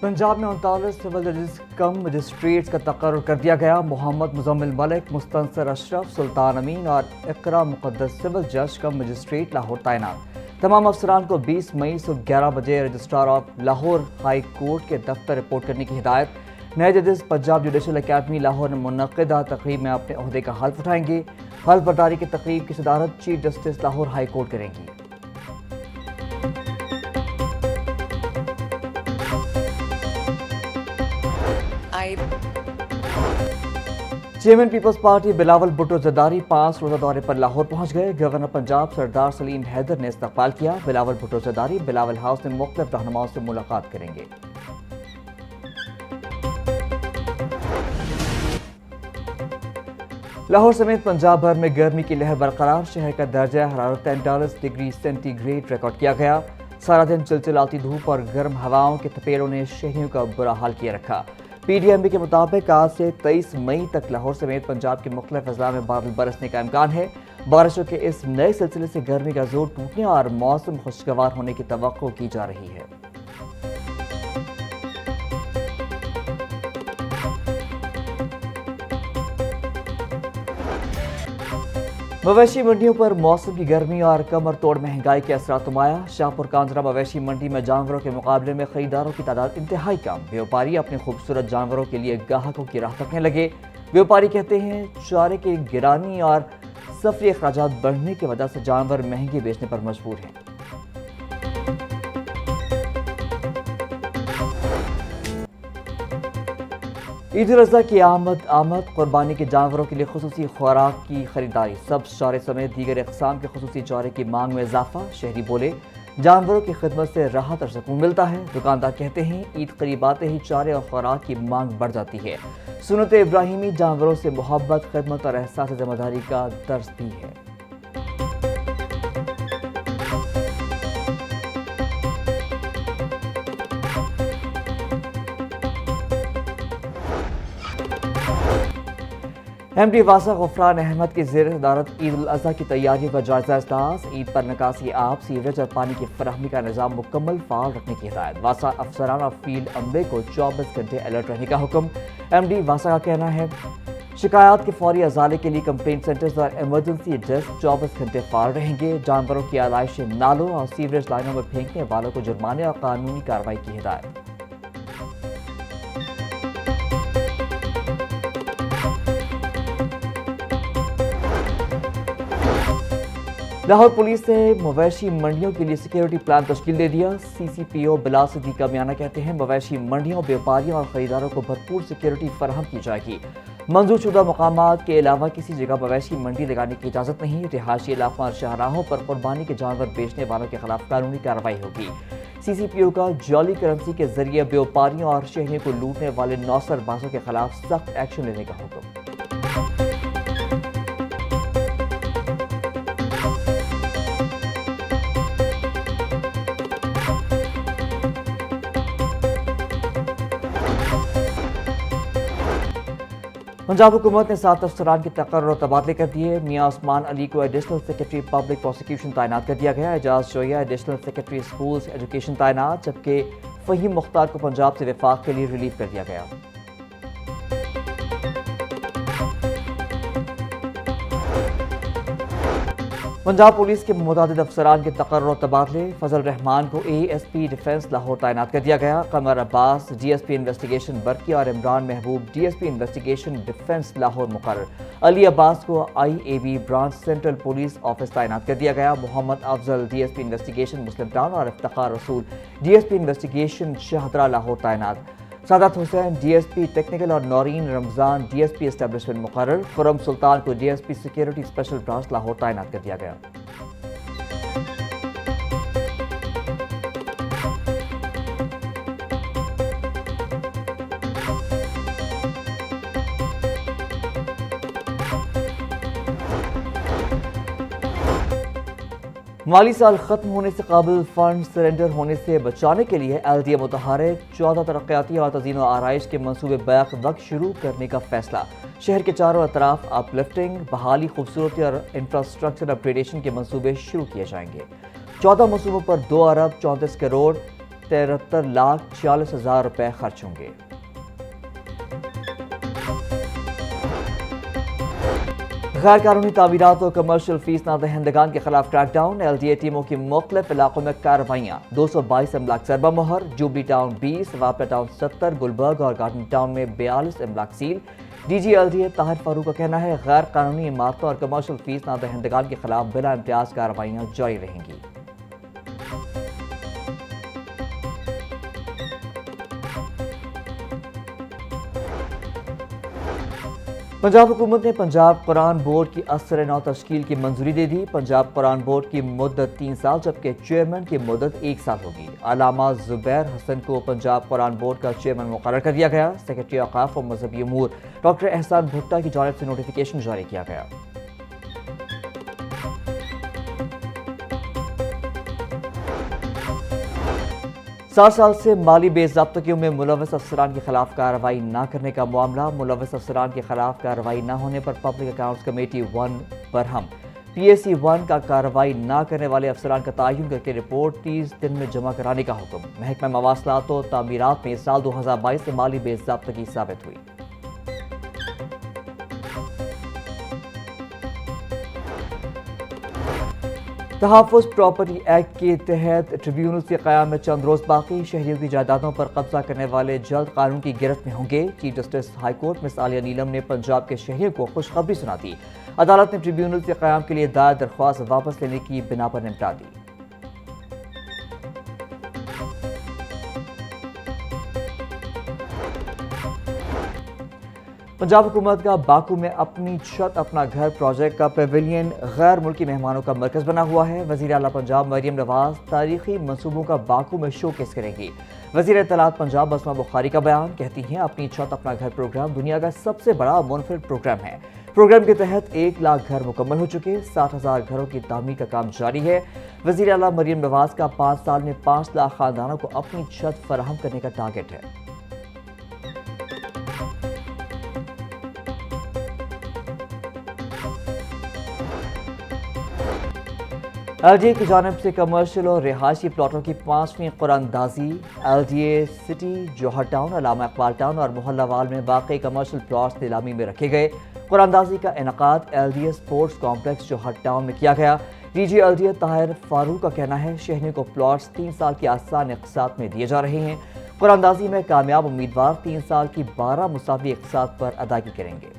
पंजाब में 39 सिविल जजेस कम मजिस्ट्रेट्स का तकर्रुर कर दिया गया। मोहम्मद मुजम्मिल मलिक, मुस्तनसर अशरफ, सुल्तान अमीन और इकरा मुक़द्दस सिविल जज कम मजिस्ट्रेट लाहौर तैनात। तमाम अफसरान को 20 मई सुबह 11 बजे registrar of Lahore high court के दफ्तर रिपोर्ट करने की हिदायत। नए जजेस पंजाब जुडिशल अकेडमी लाहौर में मुनक़िदा तकरीब में अपने ओहदे का हल्फ उठाएंगे। हल्फ बर्दारी की तकरीब की सदारत chief justice Lahore high court करेंगी। Chairman people's party Bilawal Bhutto Zardari 5 रोजा दौरे पर लाहौर पहुंच गए। गवर्नर पंजाब सरदार सलीम हैदर ने इस्तकबाल किया। बिलावल भुट्टो जरदारी बिलावल हाउस में मुख्तलिफ रहनुमाओं से मुलाकात करेंगे। लाहौर समेत पंजाब भर में गर्मी की लहर बरकरार। शहर का दर्जा हरारत 43 डिग्री सेंटीग्रेड रिकॉर्ड किया गया। सारा दिन चिलचिलाती धूप और गर्म हवाओं के थपेड़ों ने शहरियों का बुरा हाल किया रखा। PDMB के मुताबिक आज से 23 मई तक लाहौर समेत पंजाब के मुख्तलिफ अजला में बादल बरसने का इम्कान है। बारिशों के इस नए सिलसिले से गर्मी का जोर टूटने और मौसम खुशगवार होने की तवक्को की जा रही है। मवेशी मंडियों पर मौसम की गर्मी और कमर तोड़ महंगाई के असरात नुमाया। शाहपुर कांजरा मवेशी मंडी में जानवरों के मुकाबले में खरीदारों की तादाद इंतहाई कम। व्यापारी अपने खूबसूरत जानवरों के लिए ग्राहकों की राह तकने लगे। व्यापारी कहते हैं चारे की गिरानी और सफरी अखराजात बढ़ने की वजह से जानवर महंगे बेचने पर मजबूर हैं। ईद उल अज़हा की आमद कुर्बानी के जानवरों के लिए खुसूसी खुराक की खरीदारी। सब्ज चारे समेत दीगर इक़साम के खुसूसी चारे की मांग में इजाफा। शहरी बोले जानवरों की खिदमत से राहत और सुकून मिलता है। दुकानदार कहते हैं ईद करीब आते ही चारे और खुराक की मांग बढ़ जाती है। सुन्नत इब्राहिमी जानवरों से मोहब्बत, खिदमत और एहसास ज़िम्मेदारी का दर्स भी है। MD वासा गफरान अहमद की ज़ेर सदारत ईद उल अज़हा की तैयारियों का जायजा इजलास। ईद पर निकासी आब, सीवरेज और पानी की फराहमी का निज़ाम मुकम्मल फाल रखने की हिदायत। वासा अफसरान और फील्ड अमले को 24 घंटे अलर्ट रहने का हुक्म। MD वासा का कहना है शिकायत के फौरी अजाले के लिए कंप्लेंट सेंटर्स और इमरजेंसी डेस्क 24 घंटे फाल रहेंगे। जानवरों की आलाइश नालों और सीवरेज लाइनों में फेंकने वालों को जुर्माने और कानूनी कार्रवाई की हिदायत। लाहौर पुलिस ने मवेशी मंडियों के लिए सिक्योरिटी प्लान तश्कील दे दिया। CCPO बिलाल सिद्दीक का बयाना कहते हैं मवेशी मंडियों, व्यापारियों और खरीदारों को भरपूर सिक्योरिटी फराहम की जाएगी। मंजूर शुदा मकामात के अलावा किसी जगह मवेशी मंडी लगाने की इजाज़त नहीं। रिहायशी इलाकों और शाहराहों पर कुर्बानी के जानवर बेचने वालों के खिलाफ कानूनी कार्रवाई होगी। CCPO का जाली करेंसी के जरिए व्यापारियों और शहरियों को लूटने वाले नौसरबाजों के खिलाफ सख्त एक्शन लेने का हुक्म। पंजाब हुकूमत ने 7 अफसरान के तकर्रुर और तबादले कर दिए। मियाँ उस्मान अली को एडिशनल सेक्रेटरी पब्लिक प्रोसिक्यूशन तैनात कर दिया गया। Ejaz Joya additional secretary schools education तैनात, जबकि फ़हीम मुख्तार को पंजाब से वफाक के लिए रिलीव कर दिया गया। पंजाब पुलिस के मुतादिद अफसरान के तकर्रुर और तबादले। फजल रहमान को ASP डिफेंस लाहौर तैनात कर दिया गया। कमर अब्बास DSP इन्वेस्टिगेशन बरकी और इमरान महबूब DSP इन्वेस्टिगेशन डिफेंस लाहौर मुकर्रर। अली अब्बास को IAB branch central police office तैनात कर दिया गया। मोहम्मद अफजल DSP इन्वेस्टिगेशन मुस्लिम टाउन और इफ्तिखार रसूल DSP इन्वेस्टिगेशन शाहदरा लाहौर तैनात। सादात हुसैन DSP टेक्निकल और नौरीन रमज़ान DSP एस्टेब्लिशमेंट मुकर्रर। खुरम सुल्तान को DSP security special branch Lahore तैनात कर दिया गया। माली साल खत्म होने से काबिल फंड सरेंडर होने से बचाने के लिए LDA मुतहरिक 14 तरक्याती और तज़ीन व आराइश के मनसूबे बैक वक्त शुरू करने का फैसला। शहर के चारों अतराफ अपलिफ्टिंग, बहाली, खूबसूरती और इंफ्रास्ट्रक्चर अपग्रेडेशन के मनसूबे शुरू किए जाएंगे। 14 मनसूबों पर 2 अरब 34 करोड़ 73,46,000 रुपए खर्च होंगे। गैर कानूनी तामीरात और कमर्शियल फीस ना दहंदगान के खिलाफ क्रैकडाउन, LDA टीमों की मुख्तलिफ इलाकों में कार्रवाइयाँ। 222 अमलाक सरबा मोहर, जुबली टाउन 20, वापरा टाउन 70, गुलबर्ग और गार्डन टाउन में 42 अमलाक सील। DG LDA ताहिर फारूक का कहना है गैर कानूनी इमारतों और कमर्शियल फीस ना दहंदगान के खिलाफ बिला इम्तियाज कार्रवाइयाँ जारी रहेंगी। पंजाब हुकूमत ने पंजाब कुरान बोर्ड की असर नौ तश्कील की मंजूरी दे दी। पंजाब कुरान बोर्ड की मुद्दत 3 साल जबकि चेयरमैन की मुद्दत 1 साल होगी। अलामा जुबैर हसन को पंजाब कुरान बोर्ड का चेयरमैन मुकर्रर कर दिया गया। सेक्रेटरी औकाफ और मजहबी उमूर डॉक्टर एहसान भुट्टा की जानिब से नोटिफिकेशन जारी किया गया। 60 साल से माली बेज़ाब्तगियों में मुलव्वस अफसरान के खिलाफ कार्रवाई न करने का मामला। मुलव्वस अफसरान के खिलाफ कार्रवाई न होने पर public accounts committee 1 Barham. PAC 1 का कार्रवाई न करने वाले अफसरान का तयन करके रिपोर्ट 30 दिन में जमा कराने का हुक्म। महकमा मवासलात और तामीरात में साल 2022 से माली बेज़ाब्तगी साबित हुई। तहफ़्फ़ुज़ प्रॉपर्टी एक्ट के तहत ट्रिब्यूनल से क़याम में चंद रोज़ बाकी। शहरियों की जायदादों पर कब्जा करने वाले जल्द कानून की गिरफ्त में होंगे। Chief justice high court miss Aalia Neelam ने पंजाब के शहरियों को खुशखबरी सुना दी। अदालत ने ट्रिब्यूनल से क़याम के लिए दायर दरख्वास्त वापस लेने की बिना पर निपटा दी। पंजाब हुकूमत का बाकू में अपनी छत अपना घर प्रोजेक्ट का पेविलियन गैर मुल्की मेहमानों का मरकज बना हुआ है। वज़ीर आला पंजाब मरियम नवाज तारीखी मंसूबों का बाकू में शोकेस करेंगी। वज़ीर इत्तलात पंजाब बसमा बुखारी का बयान, कहती हैं अपनी छत अपना घर प्रोग्राम दुनिया का सबसे बड़ा मुनफरिद प्रोग्राम है। प्रोग्राम के तहत 1 लाख घर मुकम्मल हो चुके, 60,000 घरों की तामीर का काम जारी है। वज़ीर आला मरियम नवाज का 5 साल में 5 लाख खानदानों को अपनी छत फराहम करने का टारगेट है। LDA की जानिब से कमर्शियल और रिहायशी प्लाटों की 5वीं कुरानदाजी। LDA सिटी, जौहर टाउन, अलामा इकबाल टाउन और मोहल्लावाल में वाकई कमर्शियल प्लाट्स नीलामी में रखे गए। कुरानदाजी का इनकाद LDA स्पोर्ट्स कॉम्प्लेक्स जौहर टाउन में किया गया। DG LDA ताहिर फारूक का कहना है शहरियों को प्लाट्स 3 साल की आसान इक़्तिसाद में दिए जा रहे हैं। कुरानदाजी में कामयाब उम्मीदवार 3 साल की 12 मुसावी इक़्तिसाद पर अदायगी करेंगे।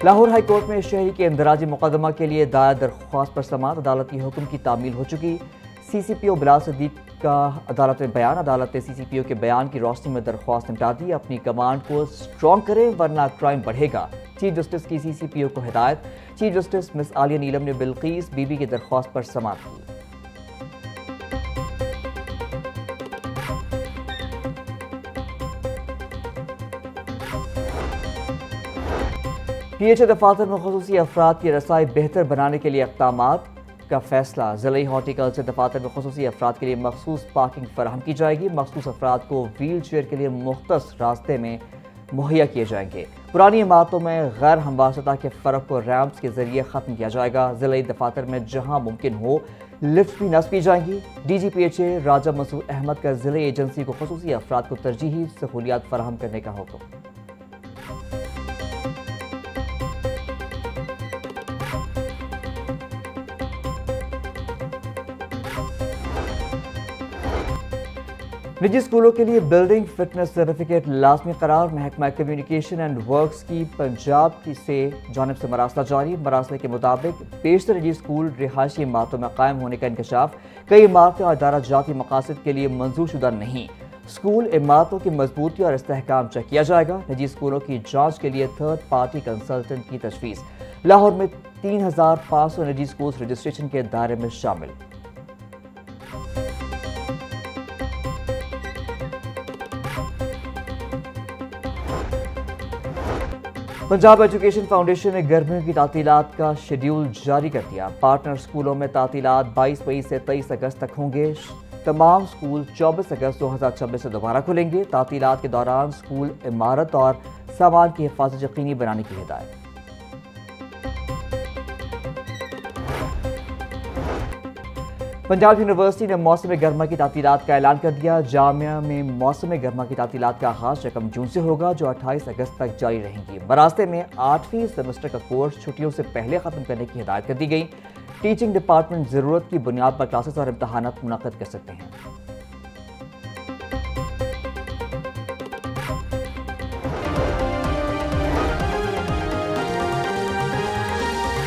लाहौर हाई कोर्ट में शहरी के इंदराजी मुकदमा के लिए दायर दरख्वास्त पर समाअत। अदालती हुक्म की तामील हो चुकी। CCPO बिलाल सदीक का अदालत में बयान। अदालत ने CCPO के बयान की रोशनी में दरख्वास्त निपटा दी। अपनी कमांड को स्ट्रॉन्ग करें वरना क्राइम बढ़ेगा, चीफ जस्टिस की CCPO को हिदायत। Chief justice miss Aalia Neelam ने बिल्कीस बीबी की दरख्वास्त पर समाअत की। PHA दफातर में खुसूसी अफराद की रसाई बेहतर बनाने के लिए इक़दामात का फैसला। ज़िले हॉर्टिकल्चर दफातर में खुसूसी अफराद के लिए मखसूस पार्किंग फराहम की जाएगी। मखसूस अफराद को व्हील चेयर के लिए मुख्तस रास्ते में मुहैया किए जाएंगे। पुरानी इमारतों में गैर हमवार सतह के फ़र्क को रैम्प्स के जरिए ख़त्म किया जाएगा। ज़िले दफातर में जहाँ मुमकिन हो लिफ्ट भी नस्ब की जाएंगी। DG PHA राजा मसूद अहमद का ज़िले एजेंसी को खुसूसी अफराद को तरजीही सहूलियात फराहम करने का हुक्म। निजी स्कूलों के लिए बिल्डिंग फिटनेस सर्टिफिकेट लाजमी करार। महकमा कम्युनिकेशन एंड वर्क्स की पंजाब की से जानिब से मरासला जारी। मरासले के मुताबिक बेशतर निजी स्कूल रिहायशी इमारतों में कायम होने का इंकशाफ। कई इमारतें और इदारा जाती मकासद के लिए मंजूर शुदा नहीं। स्कूल इमारतों की मजबूती और इस्तेहकाम चेक किया जाएगा। निजी स्कूलों की जांच के लिए थर्ड पार्टी कंसल्टेंट की तजवीज़। लाहौर में 3,500 निजी स्कूल रजिस्ट्रेशन के दायरे में शामिल। पंजाब एजुकेशन फाउंडेशन ने गर्मियों की तातीलात का शेड्यूल जारी कर दिया। पार्टनर स्कूलों में तातीलात 22 मई से 23 अगस्त तक होंगे। तमाम स्कूल 24 अगस्त 2026 से दोबारा खुलेंगे। तातीलात के दौरान स्कूल इमारत और सामान की हिफाजत यकीनी बनाने की हिदायत। पंजाब यूनिवर्सिटी ने मौसम गर्मा की तातीलात का ऐलान कर दिया। जामिया में मौसम गर्मा की तातीलात का आगाज 1 जून से होगा, जो 28 अगस्त तक जारी रहेंगी। मरास्ते में 8वीं सेमेस्टर का कोर्स छुट्टियों से पहले ख़त्म करने की हिदायत कर दी गई। टीचिंग डिपार्टमेंट ज़रूरत की बुनियाद पर क्लासेस और इम्तहानात मुनक़्क़द कर सकते हैं।